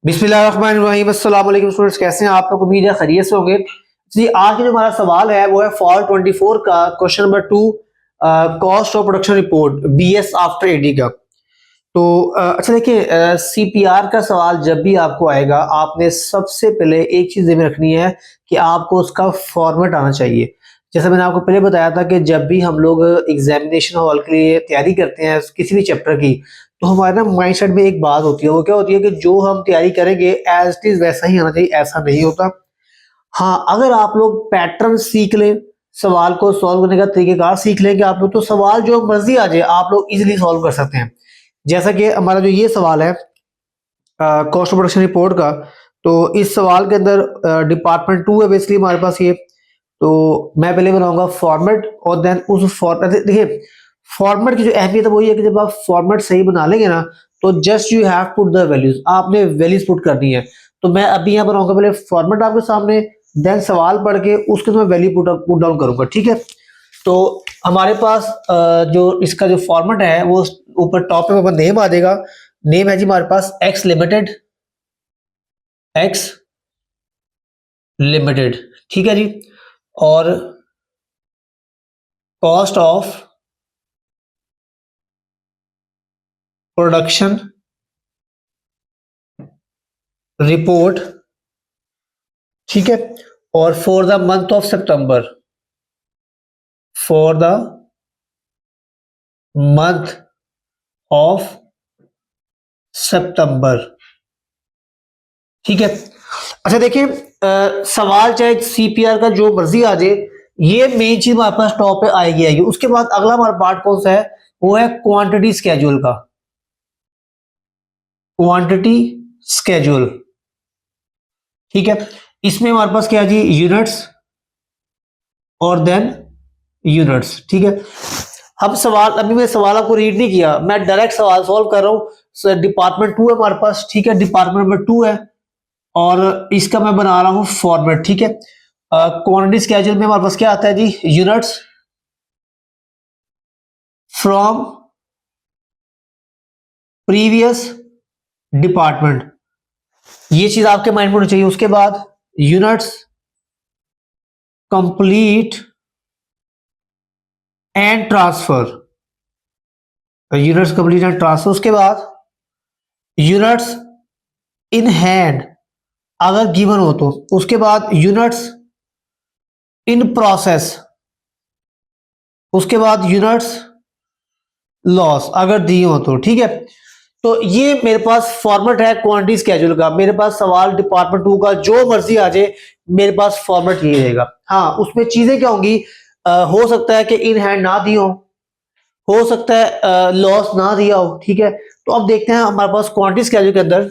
बिस्मिल्लाहिर्रहमानिर्रहीम। अस्सलाम वालेकुम स्टूडेंट्स, कैसे हैं आप लोग? उम्मीद है खैरियत से होंगे जी। आज का जो हमारा सवाल है वो है फॉल 24 का question number 2, cost of production report BS after AD का। तो अच्छा देखिए, सीपीआर का सवाल जब भी आपको आएगा आपने सबसे पहले एक चीज में रखनी है कि आपको उसका फॉर्मेट आना चाहिए। जैसे मैंने आपको पहले बताया था कि जब भी हम लोग एग्जामिनेशन हॉल के लिए तैयारी करते हैं किसी भी चैप्टर की, तो हमारे ना माइंड सेट में एक बात होती है। वो क्या होती है कि जो हम तैयारी करेंगे एज इट इज वैसा ही आना चाहिए, ऐसा नहीं होता। हाँ, अगर आप लोग पैटर्न सीख लें, सवाल को सॉल्व करने का तरीकेकार सीख लेंगे आप लोग, तो सवाल जो मर्जी आ जाए आप लोग इजीली सॉल्व कर सकते हैं। जैसा कि हमारा जो ये सवाल है कॉस्ट ऑफ प्रोडक्शन रिपोर्ट का, तो इस सवाल के अंदर डिपार्टमेंट 2 है बेसिकली हमारे पास ये। तो मैं पहले बनाऊंगा फॉर्मेट और देन उस फॉर्मेट, देखिए फॉर्मेट की जो अहमियत है वही है कि जब आप फॉर्मेट सही बना लेंगे ना, तो just you have put the values, आपने वैल्यूज पुट करनी है। तो मैं अभी यहाँ बनाऊंगा पहले फॉर्मेट आपके सामने, देन सवाल पढ़ के उसके मैं वैल्यू पुट डाउन करूंगा, ठीक है। तो हमारे पास जो इसका जो फॉर्मेट है वो ऊपर टॉप पे नेम आ जाएगा। नेम है जी हमारे पास एक्स लिमिटेड, एक्स लिमिटेड, ठीक है जी। और कॉस्ट ऑफ प्रोडक्शन रिपोर्ट, ठीक है। और for the month of September, for the month of September, ठीक है। अच्छा देखिए, सवाल चाहे सीपीआर का जो मर्जी आ जाए, ये मेन चीज हमारे पास टॉप पे आएगी। उसके बाद अगला हमारा पार्ट कौन सा है? वो है क्वांटिटी स्केड्यूल का, क्वांटिटी स्केड्यूल, ठीक है। इसमें हमारे पास क्या है जी? यूनिट्स और देन यूनिट्स, ठीक है। हम सवाल, अभी मैं सवाल आपको रीड नहीं किया, मैं डायरेक्ट सवाल सॉल्व कर रहा हूँ। डिपार्टमेंट 2 है हमारे पास, ठीक है, डिपार्टमेंट नंबर 2 है और इसका मैं बना रहा हूँ फॉर्मेट, ठीक है। क्वांटिटी स्केड्यूल में हमारे पास क्या आता है जी? यूनिट्स फ्रॉम प्रीवियस डिपार्टमेंट, ये चीज आपके माइंड में होनी चाहिए। उसके बाद units complete and transfer, units complete and transfer. उसके बाद यूनिट्स इन हैंड अगर गिवन हो तो, उसके बाद यूनिट्स इन प्रोसेस, उसके बाद यूनिट्स लॉस अगर दी हो तो, ठीक है। तो ये मेरे पास फॉर्मेट है क्वांटिटी स्केड्यूल का। मेरे पास सवाल डिपार्टमेंट 2 का जो मर्जी आ जाए, मेरे पास फॉर्मेट ये रहेगा। हाँ, उसमें चीजें क्या होंगी? हो सकता है कि इन हैंड ना दी हो सकता है लॉस ना दिया हो, ठीक है। तो अब देखते हैं हमारे पास क्वांटिटी स्केड्यूल के अंदर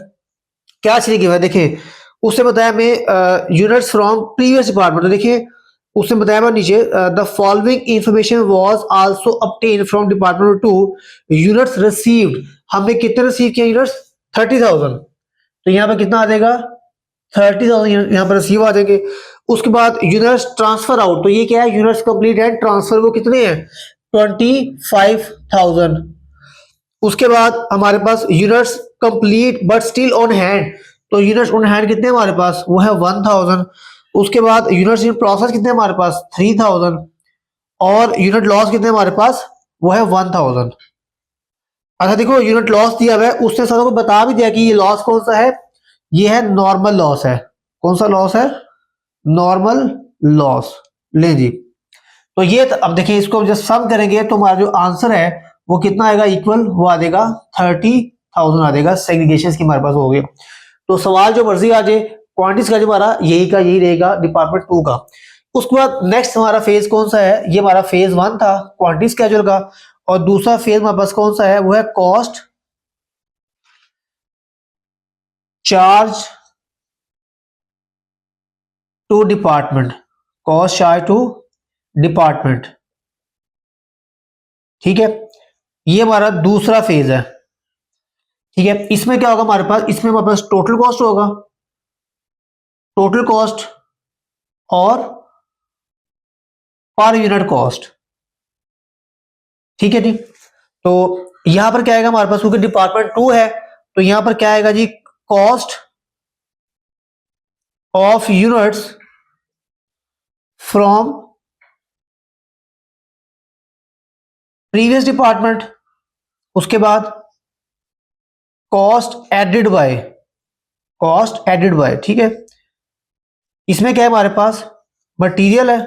क्या चीज गिवन है। देखिए उससे बताया मैं यूनिट्स फ्रॉम प्रीवियस डिपार्टमेंट, तो देखिए उसने बताया मैं नीचे the following information was also obtain from department 2, units received, हमने कितने रिसीव किए यूनिट्स? 30,000। तो यहाँ पे कितना आ जाएगा? 30,000 यहाँ पर रिसीव आ जाएंगे। उसके बाद यूनिट्स ट्रांसफर आउट, तो ये क्या है? यूनिट्स कंप्लीट एंड ट्रांसफर, वो कितने हैं? 25,000। उसके बाद हमारे पास units complete but still on hand, तो यूनिट्स ऑन हैंड कितने हमारे पास? वो है 1,000। उसके बाद यूनिट्स इन प्रोसेस कितने हमारे पास? 3,000। और यूनिट लॉस कितने हमारे पास? वो है 1,000। अच्छा देखो, यूनिट लॉस दिया हुआ है, उसने सारों को बता भी दिया कि ये लॉस कौन सा है। ये है नॉर्मल लॉस है। कौन सा लॉस है? Normal loss. ले जी, तो ये अब देखिए इसको जब सम करेंगे तो हमारा जो आंसर है वो कितना आएगा? इक्वल वो आ जाएगा 30,000 आ जाएगा। सेग्रीगेशन की हमारे पास हो गया। तो सवाल जो मर्जी आ जाए, क्वांटिटीज का जो हमारा यही का यही रहेगा डिपार्टमेंट 2 का। उसके बाद नेक्स्ट हमारा फेज कौन सा है? ये हमारा फेज 1 था क्वांटिटी स्केड्यूल का। और दूसरा फेज हमारे पास कौन सा है? वो है cost charge to department, cost charge to department, ठीक है। ये हमारा दूसरा फेज है, ठीक है। इसमें क्या होगा हमारे पास? इसमें हमारे पास टोटल कॉस्ट होगा, टोटल कॉस्ट और पर यूनिट कॉस्ट, ठीक है जी। तो यहां पर क्या आएगा हमारे पास? क्योंकि डिपार्टमेंट 2 है तो यहां पर क्या आएगा जी? Cost of units from previous department, उसके बाद कॉस्ट एडेड बाय, ठीक है। इसमें क्या है हमारे पास, मटेरियल है,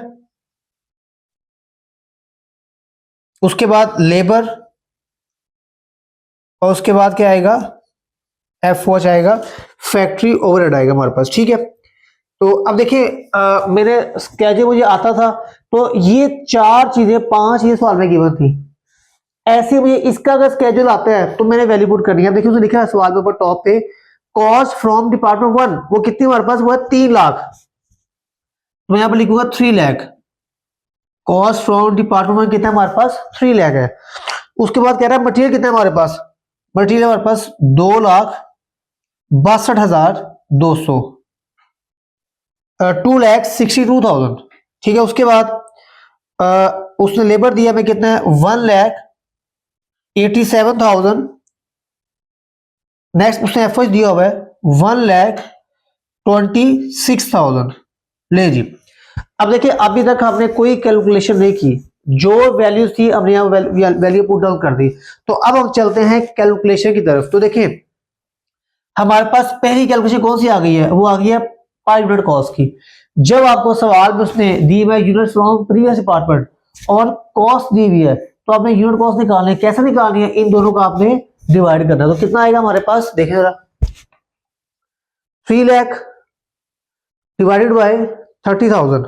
उसके बाद लेबर, और उसके बाद क्या आएगा, एफ वॉच आएगा, फैक्ट्री ओवरहेड आएगा हमारे पास, ठीक है। तो अब देखिए मेरे स्केड्यूल मुझे आता था, तो ये चार चीजें, पांच ये सवाल में गिवन थी। ऐसे मुझे इसका अगर स्केड्यूल आता है तो मैंने वैल्यू पुट करनी है। देखिए उसने लिखा है सवाल में ऊपर टॉप पे, कॉस्ट फ्रॉम डिपार्टमेंट 1, वो कितनी हमारे पास, वो है 3 लाख, तो मैं यहां पर लिखूंगा 3 लाख। कॉस्ट फ्रॉम डिपार्टमेंट 1 कितना हमारे पास, 3 लाख है। उसके बाद कह रहा है मटेरियल कितना है हमारे पास, मटेरियल हमारे पास 2,62,200, 2,62,000, ठीक है। उसके बाद उसने लेबर दिया हमें कितना है, 1,87,000। नेक्स्ट उसने एफर्ट दिया हुआ है 1,26,000। ले जी, अब देखिए अभी तक हमने कोई कैलकुलेशन नहीं की, जो वैल्यूज थी हमने यहाँ वैल्यू पुट डाउन कर दी। तो अब हम चलते हैं कैलकुलेशन की तरफ। तो देखिए हमारे पास पहली कैलकुलेशन कौन सी आ गई है, वो आ गई है पर यूनिट कॉस्ट की। जब आपको सवाल में उसने दी हुई यूनिट फ्रॉम प्रीवियस डिपार्टमेंट और कॉस्ट दी हुई है, तो आपने यूनिट कॉस्ट निकालनी है। कैसे निकालनी है, इन दोनों का आपने डिवाइड करना है। तो कितना आएगा हमारे पास, देखें जरा, 3 लाख डिवाइडेड बाय 30,000,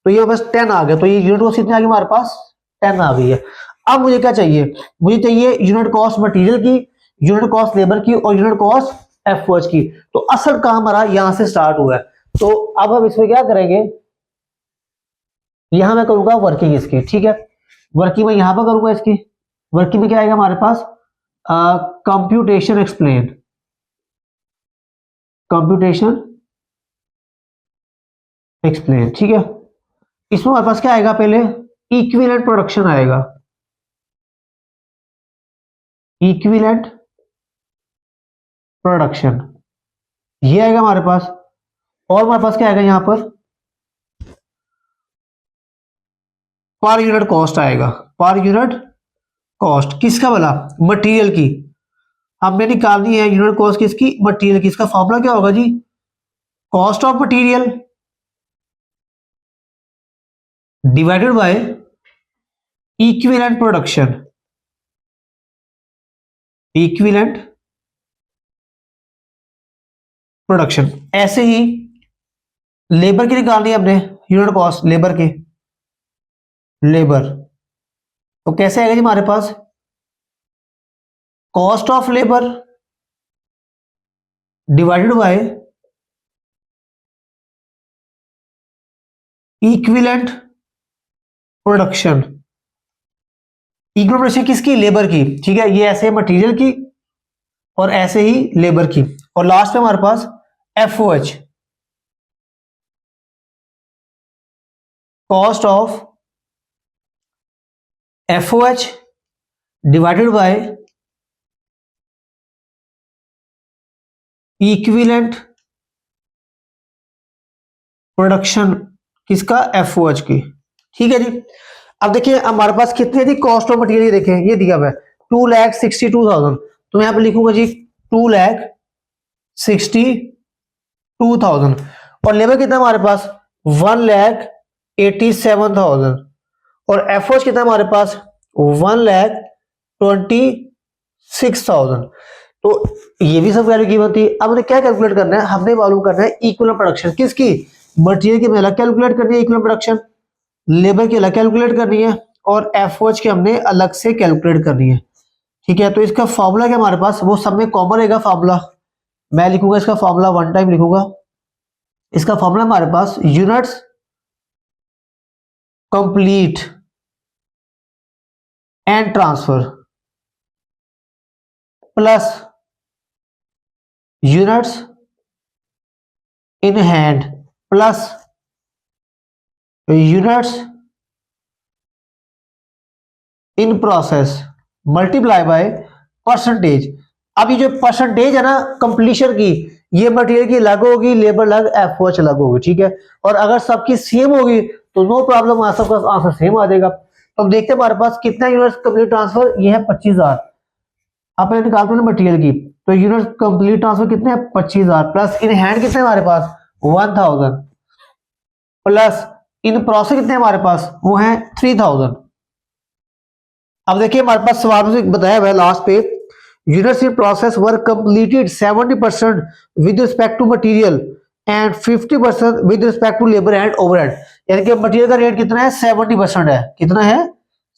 तो ये बस 10 आ गया। तो ये यूनिट कॉस्ट कितनी आ गई हमारे पास, 10 आ गई है। अब मुझे क्या चाहिए, मुझे चाहिए यूनिट कॉस्ट मटेरियल की, यूनिट कॉस्ट लेबर की, और यूनिट कॉस्ट एफओएच की। तो असल काम हमारा यहां से स्टार्ट हुआ है। तो अब हम इसमें क्या करेंगे, यहां मैं करूंगा वर्किंग इसकी, ठीक है। वर्किंग में यहां पर करूंगा इसकी। वर्किंग में क्या आएगा हमारे पास, कंप्यूटेशन एक्सप्लेन, कंप्यूटेशन एक्सप्लेन, ठीक है। इसमें हमारे पास क्या आएगा, पहले इक्विवेलेंट प्रोडक्शन आएगा, इक्विवेलेंट प्रोडक्शन ये आएगा हमारे पास। और हमारे पास क्या आएगा यहां पर यूनिट कॉस्ट आएगा, पर यूनिट कॉस्ट किसका वाला, मटेरियल की। हमें निकालनी है यूनिट कॉस्ट किसकी, मटेरियल की। इसका फॉर्मूला क्या होगा जी, cost of material divided by equivalent production, equivalent production. ऐसे ही लेबर की निकालनी है हमने, यूनिट कॉस्ट लेबर की, लेबर। तो कैसे आएगा जी हमारे पास, cost of labour divided by equivalent production. Equivalent production किसकी, लेबर की, ठीक है। ये ऐसे मटेरियल की और ऐसे ही लेबर की। और लास्ट में हमारे पास FOH, cost of FOH divided by equivalent production किसका, एफओएच की, ठीक है जी। अब देखिए हमारे पास कितनी थी कॉस्ट ऑफ मटेरियल, देखें ये दिया हुआ है 2,62,000। तो मैं यहां पर लिखूंगा जी 2,62,000। और लेबर कितना हमारे पास 1,87,000। और एफओएच कितना हमारे पास 1,26,000। तो ये भी सब वैल्यू गिवन थी। अब हमें क्या कैलकुलेट करना है, हमने मालूम करना है इक्विवेलेंट प्रोडक्शन किसकी, मटेरियल की अलग कैलकुलेट करनी है इक्विवेलेंट प्रोडक्शन, लेबर की अलग कैलकुलेट करनी है, और एफओएच की हमने अलग से कैलकुलेट करनी है, ठीक है। तो इसका फॉर्मूला क्या हमारे पास, वो सब में कॉमन रहेगा फॉर्मूला। मैं लिखूंगा इसका फॉर्मूला, वन टाइम लिखूंगा। इसका फॉर्मूला हमारे पास units complete and transfer plus units in hand plus units in process multiply by percentage. अब ये जो परसेंटेज है ना कंप्लीशन की, ये मटेरियल की अलग होगी, लेबर अलग, एफओएच अलग होगी, ठीक है। और अगर सबकी सेम होगी तो नो प्रॉब्लम, सबका आंसर सेम आ जाएगा। तो अब देखते हैं हमारे पास कितना यूनिट्स कंप्लीट ट्रांसफर, ये है 25,000। आपने निकालते हैं मटेरियल की, तो यूनिट कंप्लीट ट्रांसफर कितने हैं 25,000, प्लस इन हैंड कितने हमारे पास 1000, प्लस इन प्रोसेस कितने हमारे पास वो है 3000। अब देखिए हमारे पास सवाल में बताया हुआ है लास्ट पे, units in process were completed 70% with respect to material and 50% with respect to labour and overhead. यानी कि मटेरियल का रेट कितना है 70% है, कितना है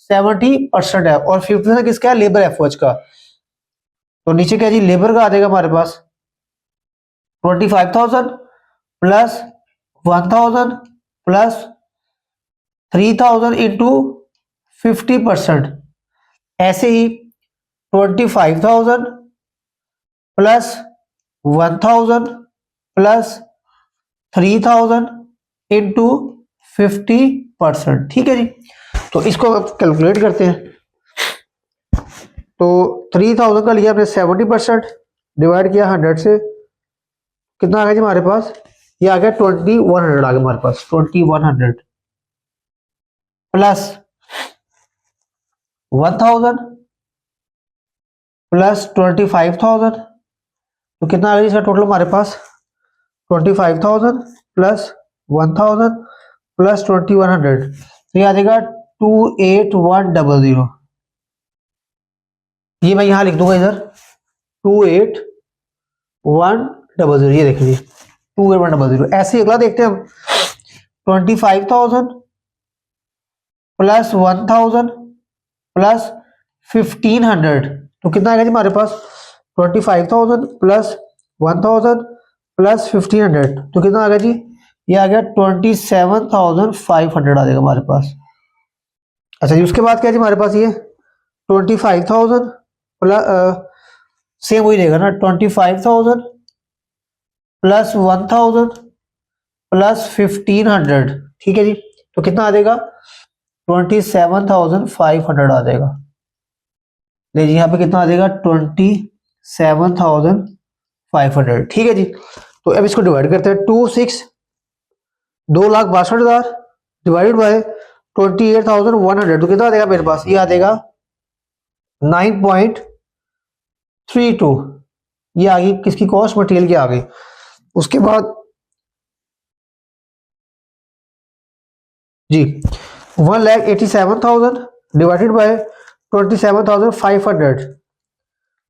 70% है, और 50% किसका है लेबर एफओएच का। तो नीचे क्या जी लेबर का आ जाएगा हमारे पास 25,000 प्लस 1000 प्लस 3000 इंटू 50%। ऐसे ही 25,000 प्लस 1000 प्लस 3000 इंटू 50%, ठीक है जी। तो इसको अब कैलकुलेट करते हैं। तो 3000 का लिया हमने 70%, डिवाइड किया 100 से, कितना आ गया जी हमारे पास, ये आ गया 2100 आ गया हमारे पास, 2100 प्लस 1000 प्लस 25,000, तो कितना आ गया इसका टोटल हमारे पास 25,000 प्लस 1000 प्लस 2100, तो ये आ जाएगा 28100। ये मैं यहां लिख दूंगा इधर 28100, ये देख लीजिए 28100। ऐसे ही अगला देखते हैं हम 25,000 प्लस 1000 प्लस 1500, तो कितना आएगा जी हमारे पास 25,000 प्लस 1000 प्लस 1500, तो कितना आ गया जी, ये आ गया 27,500 आ जाएगा हमारे पास। अच्छा जी उसके बाद क्या जी हमारे पास ये 25,000 प्लस सेम वही रहेगा ना, 25,000 प्लस 1000 प्लस 1500, ठीक है जी। तो कितना आ जाएगा 27,500 आ जाएगा। ले जी यहाँ पे कितना आ जाएगा 27,500, ठीक है जी। तो अब इसको डिवाइड करते हैं, 2,62,00,000 डिवाइडेड बाय 28,100, तो कितना आ जाएगा मेरे पास, ये आ जाएगा 9.32, ये आ गई किसकी कॉस्ट, मटेरियल की आ गई। उसके बाद जी 1,87,000 डिवाइडेड बाय 27,500,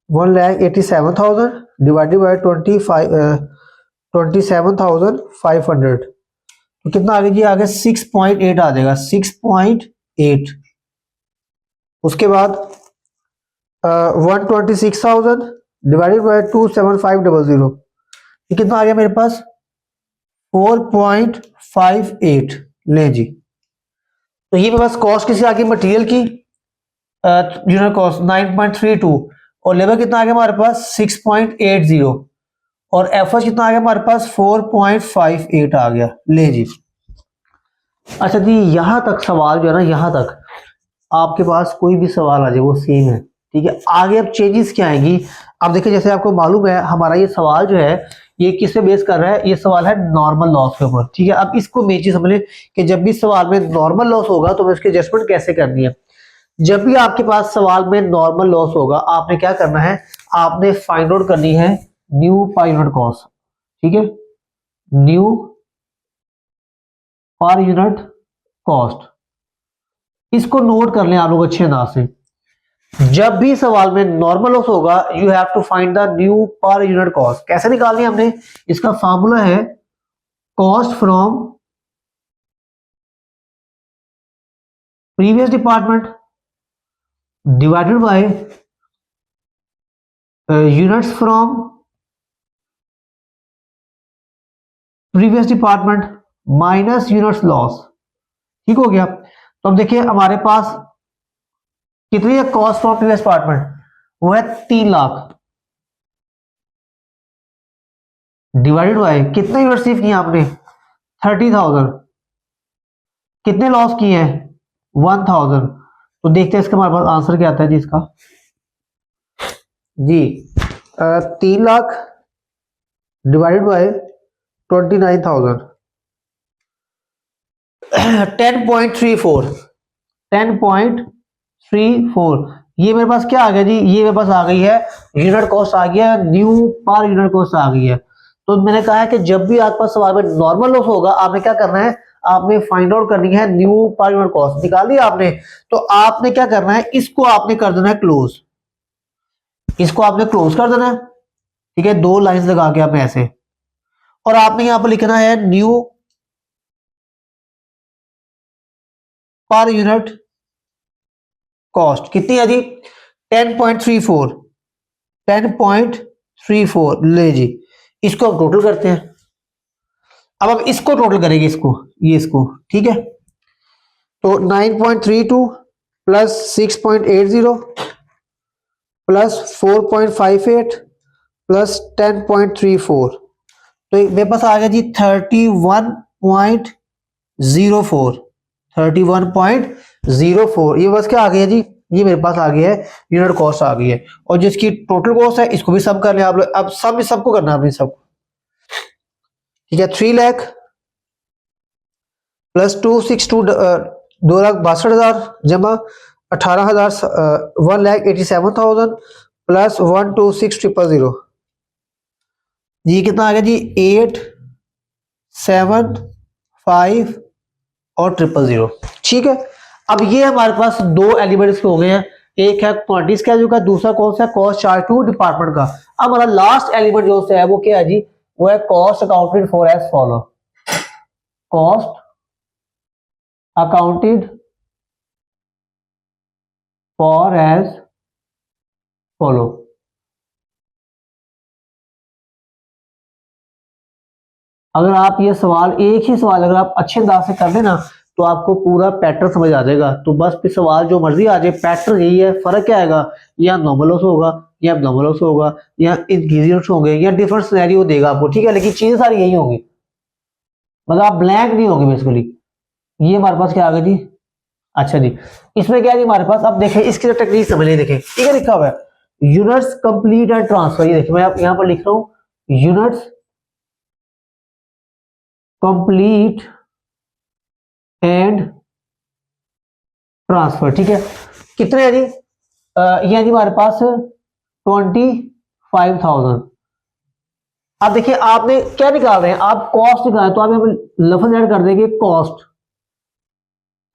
1,87,000 डिवाइडेड बाय 27,500, तो कितना आ गया जी, आ गया 6.8 आ जाएगा, 6.8। उसके बाद 126,000 डिवाइडेड बाय 27500, ये कितना आ गया मेरे पास 4.58। ले जी, तो ये मेरे पास कॉस्ट किसी आ गई मटेरियल की, यूनिट कॉस्ट 9.32, और लेबर कितना आ गया हमारे पास 6.80, और एफर्ट कितना आ गया हमारे पास 4.58 आ गया। ले जी, अच्छा जी यहां तक सवाल जो है ना, यहां तक आपके पास कोई भी सवाल आ जाए वो सेम है, ठीक है। आगे अब चेंजेस क्या आएंगी, अब देखिए जैसे आपको मालूम है हमारा ये सवाल जो है ये किस पे बेस कर रहा है, ये सवाल है नॉर्मल लॉस के ऊपर, ठीक है। अब इसको मेन चीज समझ लें कि जब भी सवाल में नॉर्मल लॉस होगा तो उसकी एडजस्टमेंट कैसे करनी है। जब भी आपके पास सवाल में नॉर्मल लॉस होगा आपने क्या करना है, आपने फाइंड आउट करनी है न्यू पर यूनिट कॉस्ट, ठीक है, न्यू पर यूनिट कॉस्ट। इसको नोट कर लें आप लोग अच्छे अंदाज से, जब भी सवाल में नॉर्मल लॉस होगा you have to find the new per unit cost. कैसे निकालनी है हमने, इसका फॉर्मूला है cost from previous department divided by units from previous department minus units loss, ठीक हो गया। तो अब देखिए हमारे पास कितनी है कॉस्ट फ्रॉम प्रीवियस डिपार्टमेंट, वो है 3 लाख, डिवाइडेड बाय कितने यूनिट रिसीव किए आपने 30,000, कितने लॉस किए हैं 1000। तो देखते हैं इसका हमारे पास आंसर क्या आता है जी इसका, जी 3 लाख डिवाइडेड बाय 29,000 10.34 10.34 ये मेरे पास क्या आ गया जी, ये मेरे पास आ गई है यूनिट कॉस्ट आ गया, न्यू पर यूनिट कॉस्ट आ गई है। तो मैंने कहा है कि जब भी आपके पास सवाल में नॉर्मल लॉस होगा आपने क्या करना है, आपने फाइंड आउट करनी है न्यू पर यूनिट कॉस्ट, निकाल ली आपने, तो आपने क्या करना है, इसको आपने कर देना है क्लोज, इसको आपने क्लोज कर देना है, ठीक है, दो लाइंस लगा के आपने ऐसे, और आपने यहां पर लिखना है न्यू पर यूनिट कॉस्ट कितनी है जी, 10.34 10.34 ले जी, इसको हम टोटल करते हैं। अब हम इसको टोटल करेंगे, इसको ये इसको, ठीक है, तो 9.32 प्लस 6.80 प्लस 4.58 प्लस 10.34, तो मेरे पास आ गया जी 31.04 31.04, ये बस क्या आ गया जी, ये मेरे पास आ गया है यूनिट कॉस्ट आ गई है, और जिसकी टोटल कॉस्ट है इसको भी सम कर लें आप लोग, अब सम सबको करना है अपनी सबको, ठीक है, 3 लाख प्लस 262 2,62,000 जमा 18,000 1,87,000 प्लस 126,000 जी कितना आ गया जी 8,7,5 और 0,000, ठीक है। अब ये हमारे पास दो एलिमेंट्स हो गए हैं, एक है क्वांटिटी स्केड्यूल का, दूसरा कौन सा कॉस्ट चार्ट टू डिपार्टमेंट का। अब हमारा लास्ट एलिमेंट जो है वो क्या है जी, वो है cost accounted for as follow, cost accounted for as follow. अगर आप ये सवाल, एक ही सवाल अगर आप अच्छे अंदाज से कर देना तो आपको पूरा पैटर्न समझ आ जाएगा, तो बस फिर सवाल जो मर्जी आ जाए पैटर्न यही है, फर्क क्या आएगा, या नॉर्मल लॉस होगा या नॉर्मल लॉस होगा या इंग्रेडिएंट्स होंगे या डिफरेंट सिनेरियो देगा आपको, ठीक है, लेकिन चीजें सारी यही होंगी, मतलब आप ब्लैंक नहीं होंगे बेसिकली। ये हमारे पास क्या आ गया जी, अच्छा जी, इसमें क्या है जी हमारे पास, अब देखें इसकी टेक्निक समझ लें, देखें ठीक है, लिखा हुआ है यूनिट्स कंप्लीट एंड ट्रांसफर, ये देखिए मैं यहाँ पर लिख रहा हूँ यूनिट्स कंप्लीट एंड ट्रांसफर, ठीक है, कितने है जी, ये है जी हमारे पास 25,000। अब देखिए आपने क्या निकाल रहे हैं, आप कॉस्ट निकाल, तो आप यहाँ पे लफ्ज ऐड कर देंगे cost,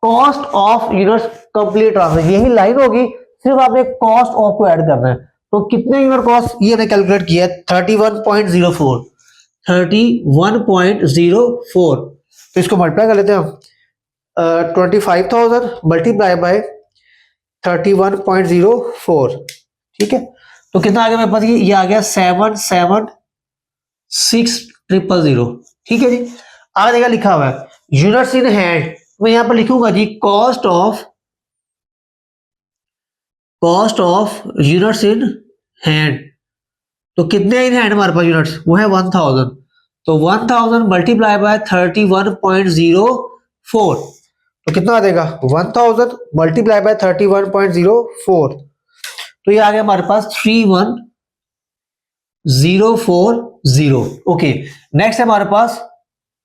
cost of units complete transfer, यही लाइन होगी, सिर्फ आपने कॉस्ट ऑफ को ऐड करना है। तो कितने यूनिट कॉस्ट ये हमने कैलकुलेट किया है 31.04 31.04, तो इसको मल्टीप्लाई कर लेते हैं हम, 25,000 मल्टीप्लाई बाय 31.04, ठीक है, तो कितना आ गया मेरे पास, ये आ गया 776,000, ठीक है जी। आगे देखा लिखा हुआ है यूनिट्स इन हैंड, मैं यहां पर लिखूंगा जी cost of units in hand, तो कितने इन हैंड हमारे पास यूनिट्स, वो है 1000, तो 1000 मल्टीप्लाई बाय 31.04, तो कितना आ जाएगा 1000 मल्टीप्लाई बाय 31.04, तो ये आ गया हमारे पास 31,040। ओके, नेक्स्ट है हमारे पास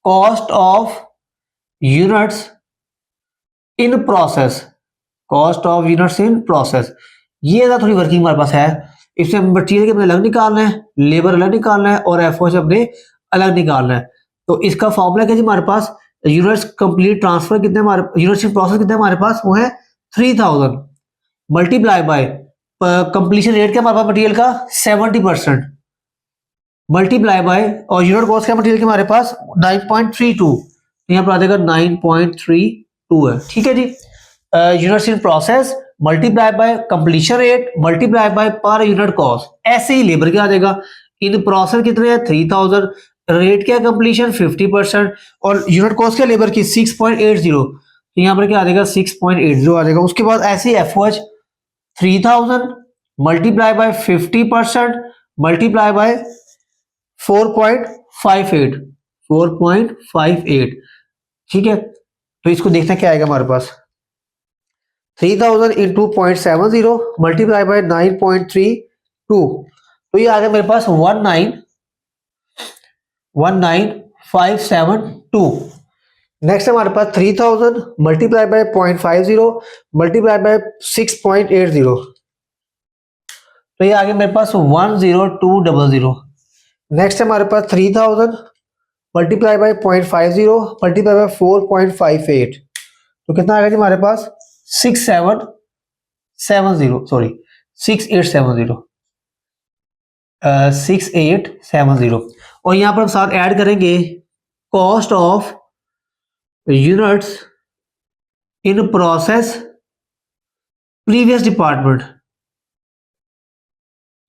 cost of units in process, cost of units in process, ये थोड़ी वर्किंग हमारे पास है, इसमें मटेरियल के अपने अलग निकालना है, लेबर अलग निकालना है और एफओ से अपने अलग निकालना है। तो इसका फॉर्मूला क्या जी हमारे पास, यूनिट्स कंप्लीट ट्रांसफर कितने हमारे, यूनिट्स इन प्रोसेस कितने हमारे पास, वो है 3000 मल्टीप्लाई बाय कंप्लीशन रेट क्या हमारे पास मटेरियल का 70% मल्टीप्लाई बाय, और यूनिट कॉस्ट क्या मटेरियल के हमारे पास 9.32, यहाँ पर आ जाएगा 9.32 है, ठीक है जी। Units in process multiply by completion rate multiply by per unit cost, ऐसे ही लेबर क्या आ जाएगा, इन प्रोसेस कितने हैं 3000, रेट क्या कंप्लीशन 50% और यूनिट कॉस्ट क्या लेबर की 6.80, तो यहाँ पर क्या आ जाएगा 6.80 आ जाएगा। उसके बाद ऐसे FOH 3000 multiply by 50% multiply by 4.58, ठीक है, तो इसको देखना क्या आएगा हमारे पास 3000 इंटू 0.70 मल्टीप्लाई बाय 9.32, तो ये आ गया मेरे पास 19572। नेक्स्ट हमारे पास 3000 मल्टीप्लाई बाय 0.50 मल्टीप्लाई बाय 6.80, तो ये आ गया मेरे पास 10200। नेक्स्ट हमारे पास 3000 मल्टीप्लाई बाय 0.50 मल्टीप्लाई बाय 4.58, तो कितना आ गया जी हमारे पास 6870, सॉरी 6870, 6870। और यहाँ पर हम साथ ऐड करेंगे cost of units in process previous department,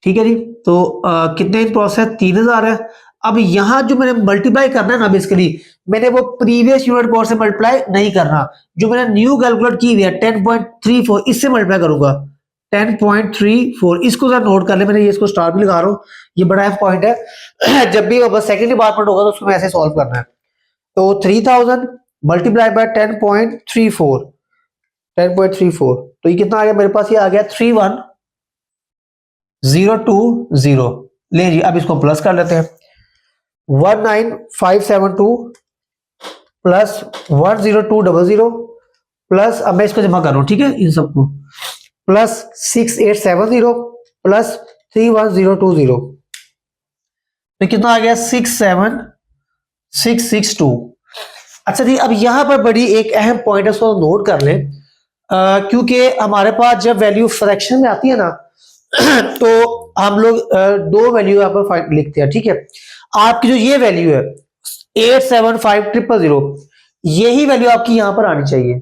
ठीक है जी। तो कितने इन प्रोसेस 3000 है। अब यहां जो मैंने मल्टीप्लाई करना है ना, बेसिकली मैंने वो प्रीवियस यूनिट कॉस्ट से मल्टीप्लाई नहीं करना, जो मैंने न्यू कैलकुलेट की हुई है 10.34 इससे मल्टीप्लाई करूंगा 10.34। इसको जरा नोट कर ले, मैंने ये इसको स्टार भी लगा रहा हूं, ये बड़ा पॉइंट है। जब भी सेकंड डिपार्टमेंट होगा तो उसको ऐसे सॉल्व करना है। तो 3000 मल्टीप्लाई बाय 10.34, 10.34, तो ये कितना आ गया मेरे पास, ये आ गया 31020। ले जी अब इसको प्लस कर लेते हैं, 19572 प्लस 10200 प्लस, अब मैं इसको जमा कर रहा हूं, ठीक है, इन सबको, प्लस 6870 प्लस 31020, तो कितना आ गया 67662। अच्छा जी, अब यहां पर बड़ी एक अहम पॉइंट है, उसको नोट कर लें, क्योंकि हमारे पास जब वैल्यू फ्रैक्शन में आती है ना तो हम लोग दो वैल्यू यहाँ पर लिखते हैं, ठीक है। आपकी जो ये वैल्यू है 875000, यही वैल्यू आपकी यहां पर आनी चाहिए,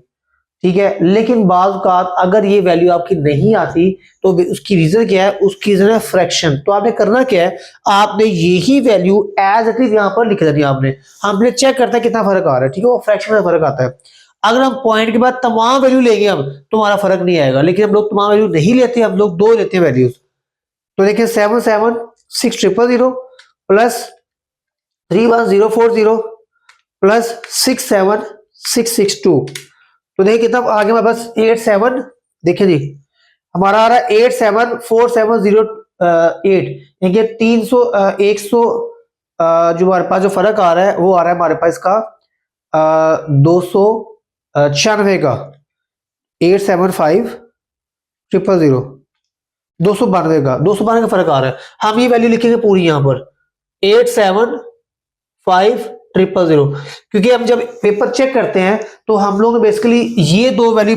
ठीक है। लेकिन बाज़ औक़ात अगर ये वैल्यू आपकी नहीं आती तो उसकी रीजन क्या है, उसकी रीजन है फ्रैक्शन। तो आपने करना क्या है, आपने यही वैल्यू एज इट इज यहाँ पर लिख देनी आपने। हमने चेक करता है कितना फर्क आ रहा है, ठीक है, वो फ्रैक्शन में फर्क आता है। अगर हम पॉइंट के बाद तमाम वैल्यू लेंगे हम तो हमारा फर्क नहीं आएगा, लेकिन हम लोग तमाम वैल्यू नहीं लेते, हम लोग दो लेते हैं वैल्यूज। तो देखिए 77600 प्लस 31040 प्लस 67662, तो देखिए कितना आगे हमारे पास 87, देखिए जी हमारा आ रहा है 874708, देखिए 300 100 जो हमारे पास जो फर्क आ रहा है वो आ रहा है हमारे पास इसका 296 का, 875000 292 का, 292 का फर्क आ रहा है। हम ये वैल्यू लिखेंगे पूरी यहाँ पर 875000, क्योंकि हम जब पेपर चेक करते हैं तो हम लोग बेसिकली ये दो वैल्यू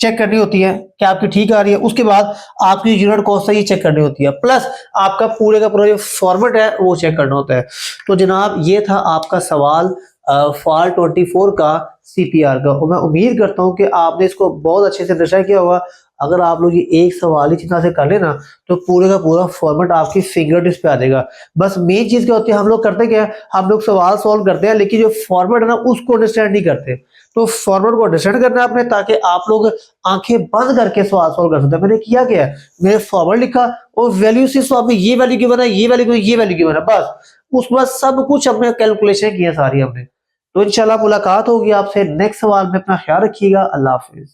चेक करनी होती है कि आपकी ठीक आ रही है, उसके बाद आपकी यूनिट कॉस्ट है ये चेक करनी होती है, प्लस आपका पूरे का पूरा जो फॉर्मेट है वो चेक करना होता है। तो जनाब ये था आपका सवाल फॉल 24 का सीपीआर का, और मैं उम्मीद करता हूं कि आपने इसको बहुत अच्छे से अंडरस्टैंड किया होगा। अगर आप लोग ये एक सवाल ही चिंता से कर लेना तो पूरे का पूरा फॉर्मेट आपकी फिंगर टिप्स पे आ जाएगा। बस मेन चीज क्या होती है, हम लोग करते क्या है, हम लोग सवाल सॉल्व करते हैं लेकिन जो फॉर्मेट है ना उसको अंडरस्टैंड नहीं करते। तो फॉर्मेट को अंडरस्टैंड करना है आपने, ताकि आप लोग आंखें बंद करके सवाल सॉल्व कर सकते हैं। मैंने किया क्या है, मैंने फॉर्मेट लिखा और वैल्यू से आपने ये वैल्यू क्यों बना, ये वैल्यू क्यों, ये वैल्यू क्यों बना, बस उसके बाद सब कुछ अपने कैलकुलेशन किया सारी हमने। तो इंशाल्लाह मुलाकात होगी आपसे नेक्स्ट सवाल में। अपना ख्याल रखिएगा, अल्लाह हाफिज।